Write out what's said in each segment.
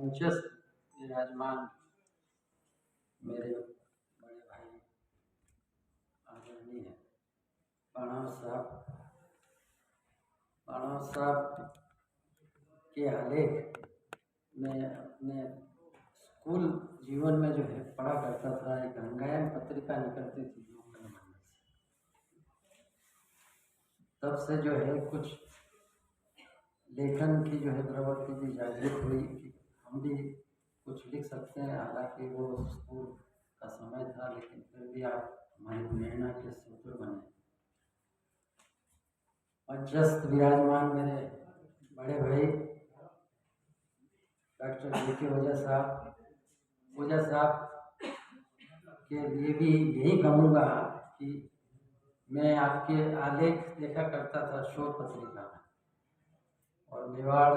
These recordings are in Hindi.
मंचस्थ विराजमान मेरे बड़े भाई आदरणीय प्रणव साहब के आलेख मैं अपने स्कूल जीवन में जो है पढ़ा करता था। एक अंगायन पत्रिका निकलती थी लोकनमन से। तब से जो है कुछ लेखन की जो है प्रवृत्ति भी जागृत हुई कि हम भी कुछ लिख सकते हैं। हालांकि वो स्कूल का समय था, लेकिन फिर भी आप हमारी प्रेरणा के स्रोत बने। मध्यस्थ विराजमान मेरे बड़े भाई डॉक्टर के ओझा साहब के लिए भी यही कहूँगा कि मैं आपके आलेख देखा करता था शोध पत्रिका में, और मेवाड़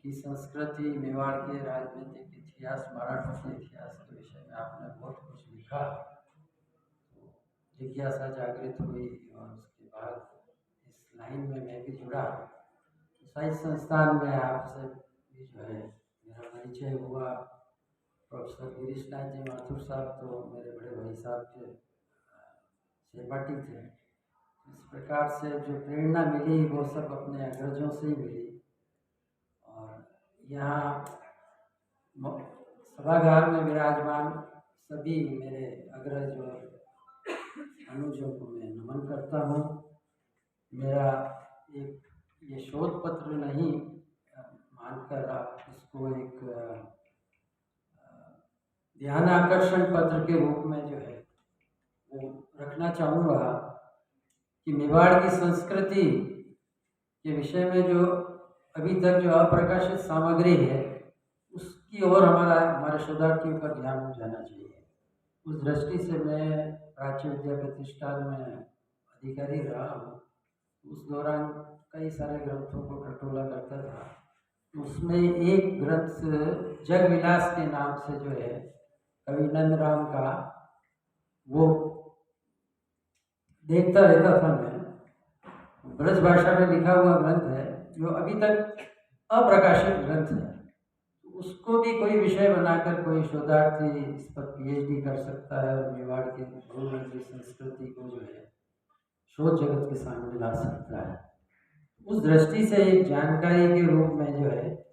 की संस्कृति, मेवाड़ के राजनीतिक इतिहास, मराठा इतिहास के विषय में आपने बहुत कुछ लिखा। तो जिज्ञासा जागृत हुई और उसके बाद इस लाइन में मैं भी जुड़ा। साहित्य संस्थान में आपसे भी जो है मेरा परिचय हुआ। प्रोफेसर गिरीश नाथ जी माथुर साहब तो मेरे बड़े भाई साहब के सहपाठी थे। इस प्रकार से जो प्रेरणा मिली वो सब अपने अग्रजों से ही मिली। और यहाँ सभागार में विराजमान सभी मेरे अग्रज और अनुजों को मैं नमन करता हूँ। मेरा एक ये शोध पत्र नहीं मानकर आप इसको एक ध्यान आकर्षण पत्र के रूप में जो है वो रखना चाहूँगा कि मेवाड़ की संस्कृति के विषय में जो अभी तक जो अप्रकाशित सामग्री है उसकी ओर हमारे शोधार्थियों का ध्यान जाना चाहिए। उस दृष्टि से मैं प्राच्य विद्या प्रतिष्ठान में अधिकारी रहा हूँ। उस दौरान कई सारे ग्रंथों को टटोला करता था। उसमें एक ग्रंथ जग विलास के नाम से जो है कवि नंदराम का, वो देखता रहता था मैं। ब्रज भाषा में लिखा हुआ ग्रंथ है जो अभी तक अप्रकाशित ग्रंथ है। उसको भी कोई विषय बनाकर कोई शोधार्थी इस पर पीएचडी कर सकता है और मेवाड़ की बहुरंगी संस्कृति को जो है शोध जगत के सामने ला सकता है। उस दृष्टि से एक जानकारी के रूप में जो है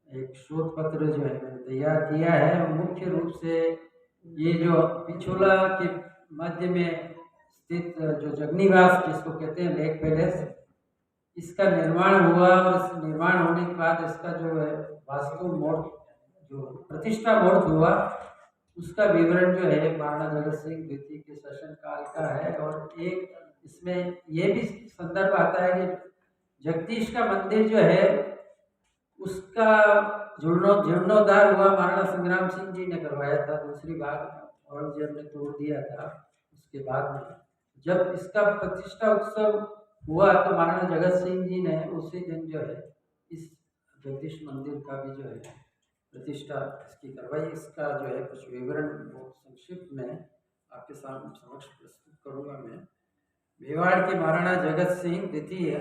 एक शोध पत्र जो है मैंने तैयार किया है। मुख्य रूप से ये जो पिछोला के मध्य में स्थित जो जगनीवास जिसको कहते हैं लेक पैलेस, इसका निर्माण हुआ और इस निर्माण होने के बाद इसका जो है वास्तु मुहूर्त जो प्रतिष्ठा मुहूर्त हुआ उसका विवरण जो है महाराणा जगत सिंह द्वितीय के शासन काल का है। और एक इसमें ये भी संदर्भ आता है कि जगदीश का मंदिर जो है उसका जीर्णोद्धार हुआ महाराणा संग्राम सिंह जी ने करवाया था। दूसरी बार औरंगजेब ने तोड़ दिया था। उसके बाद में जब इसका प्रतिष्ठा उत्सव हुआ तो महाराणा जगत सिंह जी ने उसी दिन जो है इस जगदीश मंदिर का भी जो है प्रतिष्ठा इसकी करवाई। इसका जो है कुछ विवरण बहुत संक्षिप्त में आपके सामने समक्ष प्रस्तुत करूंगा। मैं मेवाड़ के महाराणा जगत सिंह द्वितीय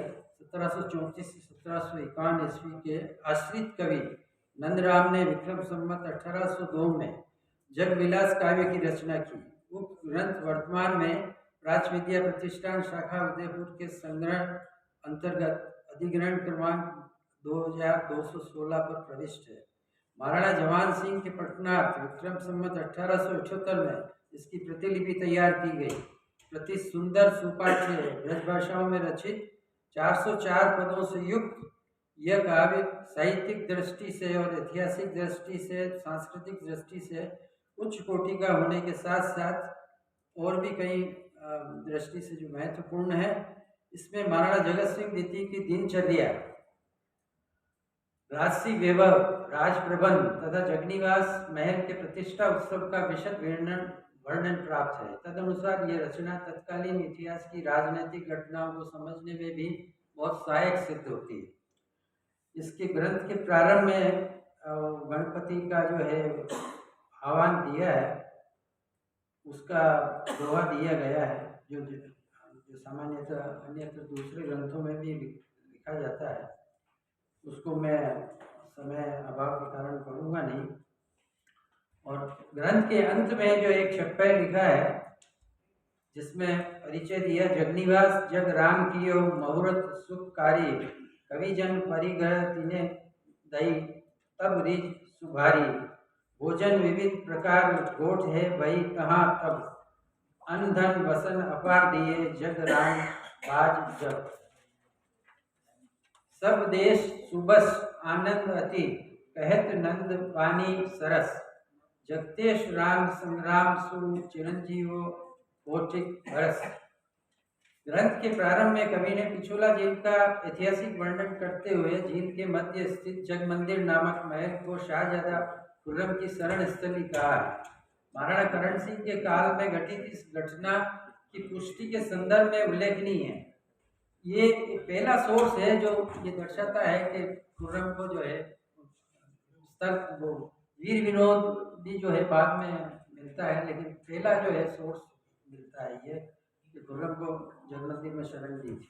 1734 से 1751 ईस्वी के आश्रित कवि नंदराम ने विक्रम संवत 1802 में जग विलास काव्य की रचना की। उक्त ग्रंथ वर्तमान में प्राच्य विद्या प्रतिष्ठान शाखा उदयपुर के संग्रह अंतर्गत अधिग्रहण क्रमांक 2216 पर प्रविष्ट है। महाराणा जवान सिंह के पठनार्थ विक्रम संवत 1878 में इसकी प्रतिलिपि तैयार की गई। प्रति सुंदर सुपाठ्य ब्रज भाषाओं में रचित 404 पदों से युक्त यह काव्य साहित्यिक दृष्टि से और ऐतिहासिक दृष्टि से, सांस्कृतिक दृष्टि से उच्च कोटि का होने के साथ साथ और भी कई दृष्टि से जो महत्वपूर्ण है। इसमें महाराणा जगत सिंह द्वितीय की दिनचर्या, राजसी वैभव, राज प्रबंध तथा जगनीवास महल के प्रतिष्ठा उत्सव का विशद वर्णन प्राप्त है। तदनुसार यह रचना तत्कालीन इतिहास की राजनीतिक घटनाओं को समझने में भी बहुत सहायक सिद्ध होती है। इसके ग्रंथ के प्रारंभ में गणपति का जो है आह्वान दिया है, उसका दोहा दिया गया है जो सामान्यतः अन्यत्र दूसरे ग्रंथों में भी लिखा जाता है। उसको मैं समय अभाव के कारण पढ़ूंगा नहीं। और ग्रंथ के अंत में जो एक छप्पय लिखा है जिसमें परिचय दिया, जगनिवास जग राम कियो मुहूर्त सुखकारी, कवि जन परिग्रह तिने दई तब रिज सुभारी, भोजन विविध प्रकार गोठ है भई कहाँ तब, अन्न धन वसन अपार दिए जग राम बाज जब, सब देश सुबस आनंद अति कहत नंद पानी सरस, जगतेश राम संग्राम सु चिरंजीवो कौटिक बरस। ग्रंथ के प्रारंभ में कवि ने पिछोला झील का ऐतिहासिक वर्णन करते हुए झील के मध्य स्थित जग मंदिर नामक महल को शाहजादा खुर्रम की शरण स्थली कहा है। महाराणा करण सिंह के काल में घटित इस घटना की पुष्टि के संदर्भ में उल्लेखनीय है। ये पहला सोर्स है जो ये दर्शाता है कि खुर्रम को जो है वो वीर विनोद भी जो है बाद में मिलता है, लेकिन पहला जो है सोर्स मिलता है ये कि खुर्रम को जगमंदिर में शरण दी थी।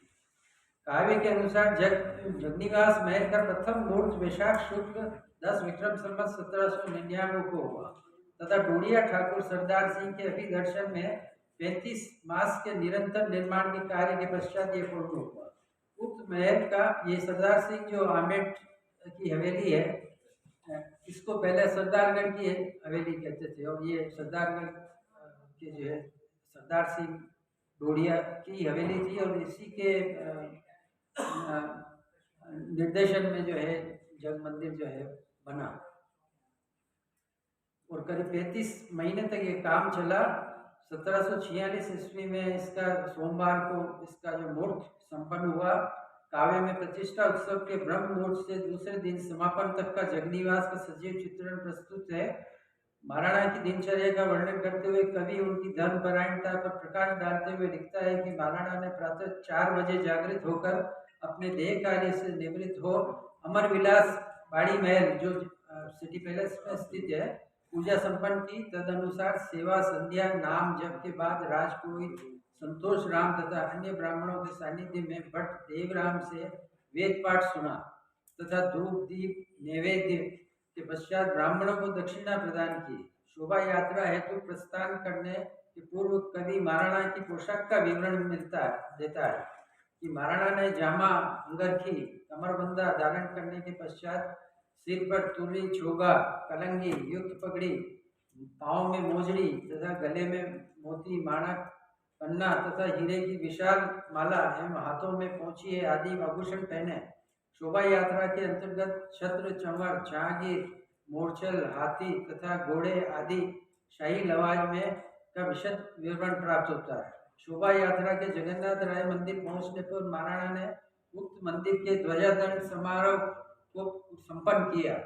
काव्य के अनुसार जगनिवास महल का प्रथम मुहूर्त वैशाख शुक्ल 10 विक्रम संवत 1799 को हुआ तथा डोडिया ठाकुर सरदार सिंह के अभिदर्शन में 35 मास के निरंतर निर्माण के कार्य के पश्चात ये पूर्ण हुआ। उक्त महल का ये सरदार सिंह जो आमेट की हवेली है, इसको पहले सरदारगढ़ की हवेली कहते थे और ये सरदारगढ़ के जो है सरदार सिंह डोडिया की हवेली थी और इसी के निर्देशन में जो है जग मंदिर जो है बना और करीब 35 महीने तक ये काम चला। 1746 ईस्वी में इसका सोमवार को इसका जो मुहूर्त संपन्न हुआ। काव्य में प्रतिष्ठा उत्सव के ब्रह्म मुहूर्त से दूसरे दिन समापन तक का जगनिवास का सजीव चित्रण प्रस्तुत है। महाराणा की दिनचर्या का वर्णन करते हुए कवि उनकी धर्मपरायणता पर प्रकाश डालते हुए लिखता है कि महाराणा ने प्रातः 4 बजे जागृत होकर अपने देह कार्य से निवृत्त हो अमर विलास बाड़ी महल जो सिटी पैलेस में स्थित है पूजा संपन्न की। तदनुसार सेवा संध्या नाम जप के बाद राजपुरोहित संतोष राम तथा अन्य ब्राह्मणों के सानिध्य में भट्ट देवराम से वेद पाठ सुना तथा धूप दीप नैवेद्य के पश्चात ब्राह्मणों को दक्षिणा प्रदान की। शोभा यात्रा हेतु प्रस्थान करने के पूर्व कवि महाराणा की पोशाक का विवरण देता है कि महाराणा ने जामा अंगरखी कमरबंदा धारण करने के पश्चात सिर पर तुरली छोगा कलंगी युक्त पगड़ी, पाँव में मोजड़ी तथा गले में मोती माणक पन्ना तथा हीरे की विशाल माला एवं हाथों में पोंछी आदि आभूषण पहने शोभा यात्रा के अंतर्गत छत्र चंवर जहांगीर मोरचल हाथी तथा घोड़े आदि शाही लवाज में का विशद विवरण प्राप्त होता है। शोभा यात्रा के जगन्नाथ राय मंदिर पहुंचने पर महाराणा ने उक्त मंदिर के ध्वजारोहण समारोह को संपन्न किया।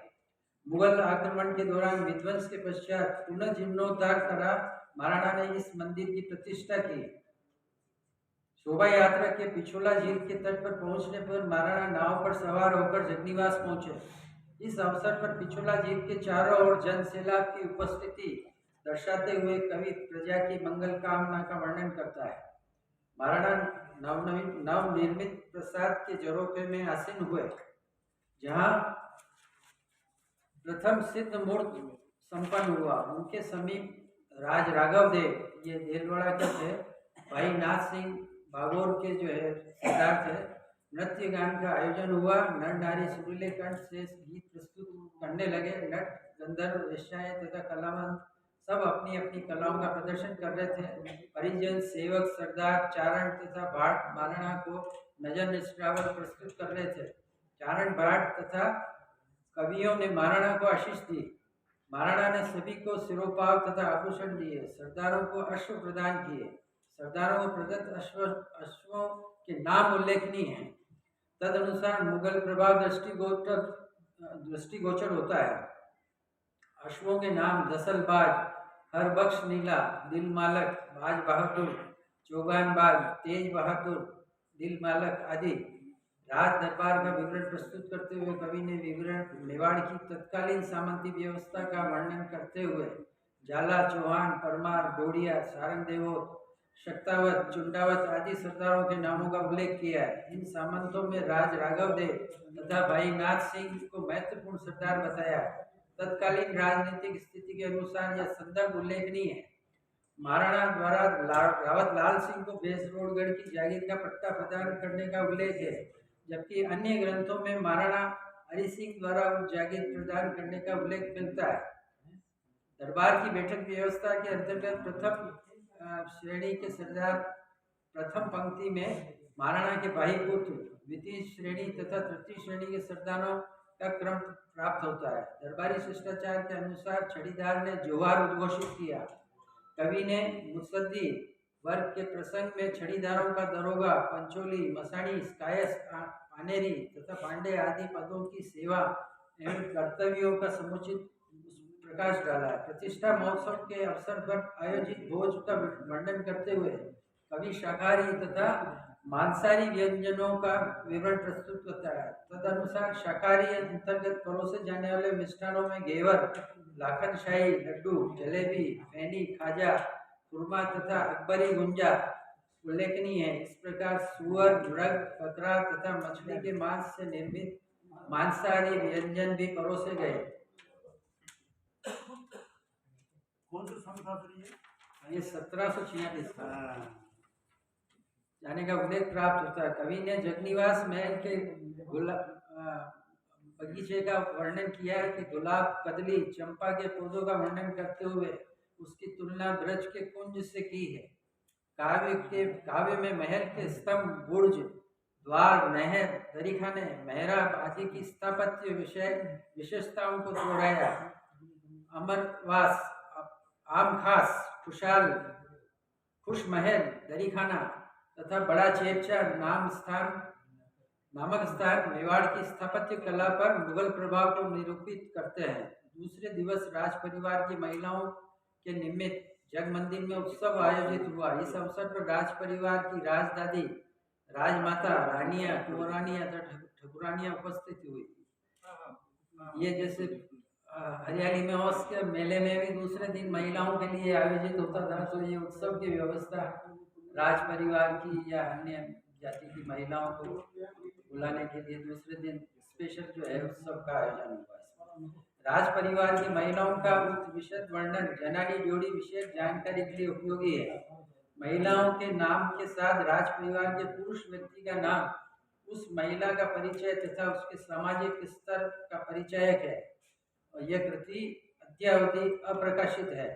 मुगल आक्रमण के दौरान विध्वंस के पश्चात पुनः जीर्णोद्धार करा महाराणा ने इस मंदिर की प्रतिष्ठा की। शोभा यात्रा के पिछोला झील के तट पर पहुंचने पर महाराणा नाव पर सवार होकर जगनिवास पहुंचे। इस अवसर पर पिछोला झील के चारों ओर जन सैलाब की उपस्थिति दर्शाते हुए कवि प्रजा की मंगल कामना का वर्णन करता है। महाराणा नवनिर्मित प्रसाद के झरोखे में आसीन हुए जहां प्रथम सिद्ध मुहूर्त संपन्न हुआ। उनके समीप राज राघव देव ये देलवाड़ा के थे, भाई नाथ सिंह भागोर के जो है सरदार थे। नृत्य गान का आयोजन हुआ। नर नारी सुरीले कंठ से गीत प्रस्तुत करने लगे। नट गंधर्व वेश्याएं तथा कलावंत सब अपनी अपनी कलाओं का प्रदर्शन कर रहे थे। परिजन सेवक सरदार चारण तथा भाट महाराणा को नजर निष्ठावर प्रस्तुत कर रहे थे। चारण भाट तथा कवियों ने महाराणा को आशीष दी। महाराणा ने सभी को सिरोपाव तथा आभूषण दिए। सरदारों को अश्व प्रदान किए। सरदारों को प्रदत्त अश्वों के नाम उल्लेखनीय हैं। तदनुसार मुगल प्रभाव दृष्टिगोचर होता है। अश्वों के नाम दसलबाज, हरबख्श नीला, दिल मालक, बाज बहादुर, चौगान बाज, तेज बहादुर, दिल मालक आदि। राज दरबार का विवरण प्रस्तुत करते हुए कवि ने विवरण मेवाड़ की तत्कालीन सामंती व्यवस्था का वर्णन करते हुए झाला, चौहान, परमार, डोडिया, सारंगदेव, शक्तावत, चुंडावत आदि सरदारों के नामों का उल्लेख किया है। इन सामंतों में राज राघव देव तथा भाई नाथ सिंह को महत्वपूर्ण सरदार बताया। तत्कालीन राजनीतिक स्थिति के अनुसार यह संदर्भ उल्लेखनीय है। महाराणा द्वारा रावत लाल सिंह को बेसरोडगढ़ की जागीर का पट्टा प्रदान करने का उल्लेख है, जबकि अन्य ग्रंथों में महाराणा हरि सिंह द्वारा उस जागीर प्रदान करने का उल्लेख मिलता है। दरबार की बैठक व्यवस्था के अंतर्गत प्रथम श्रेणी के सरदार प्रथम पंक्ति में महाराणा के भाई पुत्र, द्वितीय श्रेणी तथा तृतीय श्रेणी के सरदारों का क्रम प्राप्त होता है। दरबारी शिष्टाचार के अनुसार छड़ीदार ने जोहार उद्घोषित किया। कवि ने मुत्सद्दी वर्ग के प्रसंग में छड़ीदारों का दरोगा, पंचोली, मसाणी, कायस, पानेरी तथा पांडे आदि पदों की सेवा एवं कर्तव्यों का समुचित प्रकाश डाला है। प्रतिष्ठा महोत्सव के अवसर पर आयोजित भोज का वर्णन करते हुए कवि शाकाहारी तथा मांसाहारी व्यंजनों का विवरण प्रस्तुत करता है। तदनुसार शाकाहारी अंतर्गत परोसे जाने वाले मिष्ठानों में घेवर, लाखन शाही, लड्डू, जलेबी, फैनी, खाजा, खुरमा तथा अकबरी गुंजा उल्लेखनीय है। इस प्रकार सुअर, मृग, बकरा तथा मछली के मांस से निर्मित मांसाहारी व्यंजन भी परोसे गए। कौन सा सन था सर ये 1746 का जाने का उल्लेख प्राप्त होता है। कवि ने जगनिवास महल के बगीचे का वर्णन किया है कि गुलाब, कदली, चंपा के पौधों का वर्णन करते हुए उसकी तुलना ब्रज के कुंज से की है। काव्य में महल के स्तंभ, बुर्ज, द्वार, नहर, दरीखाने, मेहराब आदि की स्थापत्य विशेषताओं को दोहराया। अमरवास, आम खास, खुशहाल, खुश महल, दरीखाना तथा बड़ा चेपचा नामक स्थान मेवाड़ की स्थापत्य कला पर मुगल प्रभाव को निरूपित करते हैं। दूसरे दिवस राज परिवार की महिलाओं के निमित्त जग मंदिर में उत्सव आयोजित हुआ। इस अवसर पर राज परिवार की राजदादी, राजमाता, रानियां, कुंवरानियां तथा ठकुरानियां उपस्थित हुई। ये जैसे हरियाली में और के मेले में भी दूसरे दिन महिलाओं के लिए आयोजित होता था, तो ये उत्सव की व्यवस्था राज परिवार की या अन्य जाति की महिलाओं को बुलाने के लिए दूसरे दिन स्पेशल जो है उत्सव का आयोजन हुआ। राज परिवार की महिलाओं का विशद वर्णन जनानी जोड़ी विशेष जानकारी के लिए उपयोगी है। महिलाओं के नाम के साथ राज परिवार के पुरुष व्यक्ति का नाम उस महिला का परिचय तथा उसके सामाजिक स्तर का परिचायक है और यह कृति अद्यावधि अप्रकाशित है।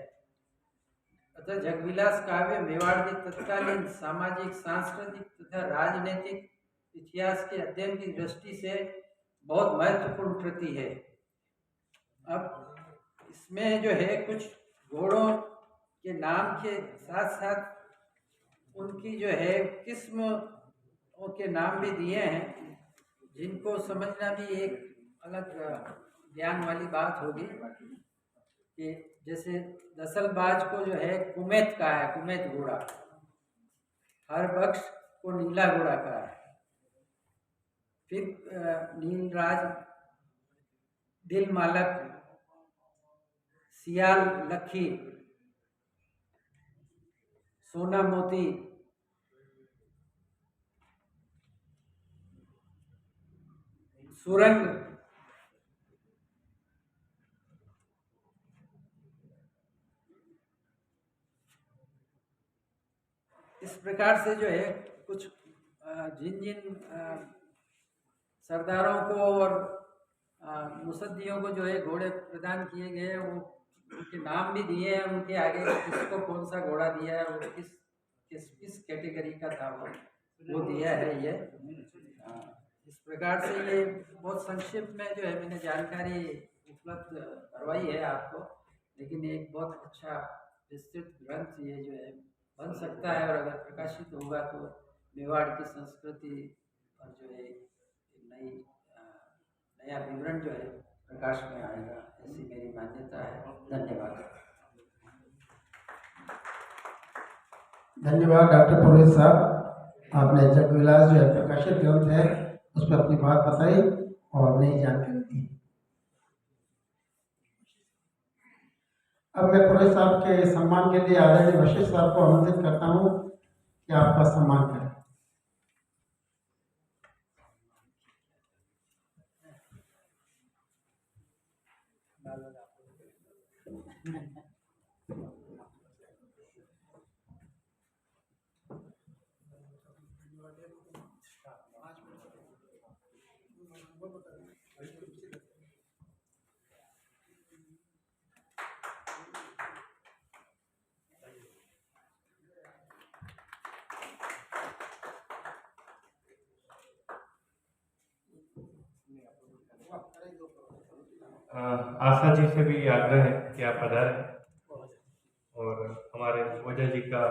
अतः जगविलास काव्य मेवाड़ के तत्कालीन सामाजिक, सांस्कृतिक तथा राजनीतिक इतिहास के अध्ययन की दृष्टि से बहुत महत्वपूर्ण कृति है। अब इसमें जो है कुछ घोड़ों के नाम के साथ साथ उनकी जो है किस्म के नाम भी दिए हैं, जिनको समझना भी एक अलग ज्ञान वाली बात होगी कि जैसे दसलबाज को जो है कुमैत कहा है, कुमैत घोड़ा। हर बख्श को नीला घोड़ा कहा है। फिर नीलराज, दिल मालक, सियाल लखी, सोना मोती, सुरंग, इस प्रकार से जो है कुछ जिन सरदारों को और मुसद्दियों को जो है घोड़े प्रदान किए गए, वो उनके नाम भी दिए हैं, उनके आगे किसको कौन सा घोड़ा दिया है, वो किस कैटेगरी का था वो दिया है। ये इस प्रकार से ये बहुत संक्षिप्त में जो है मैंने जानकारी उपलब्ध करवाई है आपको, लेकिन एक बहुत अच्छा विस्तृत ग्रंथ ये जो है बन सकता है और अगर प्रकाशित होगा तो मेवाड़ की संस्कृति और जो है नया विवरण जो है प्रकाश में आएगा, ऐसी मेरी मान्यता है। धन्यवाद। धन्यवाद डॉक्टर पुरोहित साहब, आपने जगविलास जो है प्रकाशित ग्रंथ है उस पर अपनी बात बताई और नई जानकारी दी। अब मैं पुरोहित साहब के सम्मान के लिए आदरणीय वशिष्ठ साहब को आमंत्रित करता हूँ कि आपका सम्मान करें। आशा जी से भी आग्रह है कि आप पधारें और हमारे ओझा जी का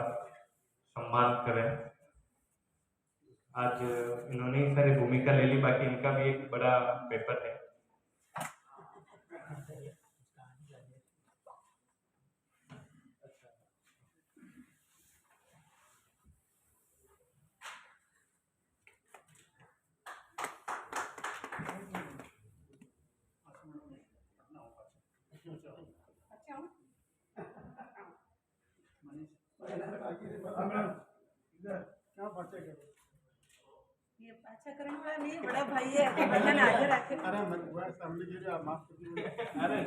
सम्मान करें। आज इन्होंने ही सारी भूमिका ले ली, बाकी इनका भी एक बड़ा पेपर है। क्या बातें करो। ये अच्छा करने वाला नहीं, बड़ा भाई है, भजन आगे रखे। अरे मैं सामने गिर माफ कर दीजिए। अरे